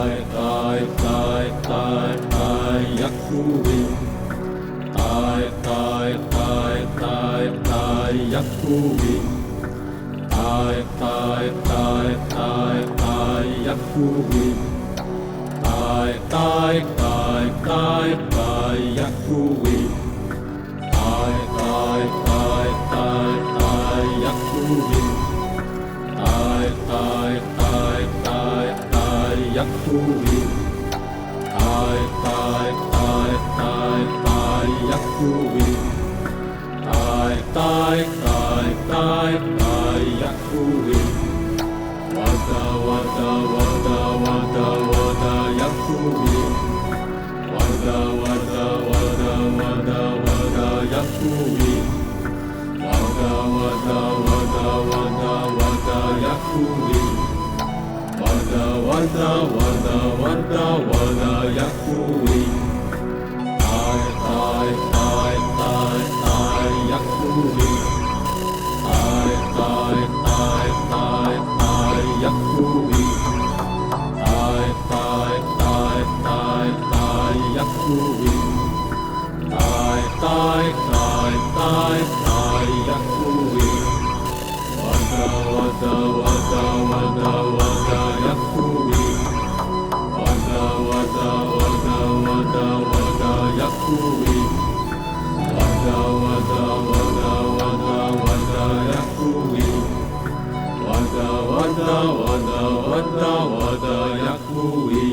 ตายตายตายตายยักษ์ผู้วิ่งตายตายตายตายตายยักษ์ผู้วิ่งตายตายตายตายตายยักษ์ผู้วิ่งตายตายตายตายตายยักษ์ผู้วิ่งตายตายตายตายตายยักษ์ผู้วิ่งตายตายตายตายตายยักษ์ผู้วิ่งตายตายตายตายตายยักษ์ผู้วิ่งตายตายตายตายตายยักษ์ผู้วิ่งวาดาวาดาวาดาวาดาวาดายักษ์ผู้วิ่งวาดาวาดาวาดาวาดาวาดายักษ์ผู้วิ่งวาดาวาดาวาดาวาดาวาดายักษ์ผู้วิ่งวาดาวาดาวาดาวาดาวาดายักษ์ผู้วิ่งตายตายตายตายตายยักษ์ผู้วิ่งตายตายตายตายตายยักษ์ผู้วิ่งตายตายตายตายตายยักษ์ผู้วิ่งตายตายตายตายตายยักษ์ผู้วิ่งวาดาวาดาวาดาวาดาวาดายักษ์ผู้วิ่งวาดาวาดาวาดาวาดาวาดายักษ์ผู้วิ่งวาดาวาดาวาดาวาดาวาดายักษ์ผู้วิ่งวาดาวาดาวาดาวาดาวาดายักษ์ผู้วิ่ง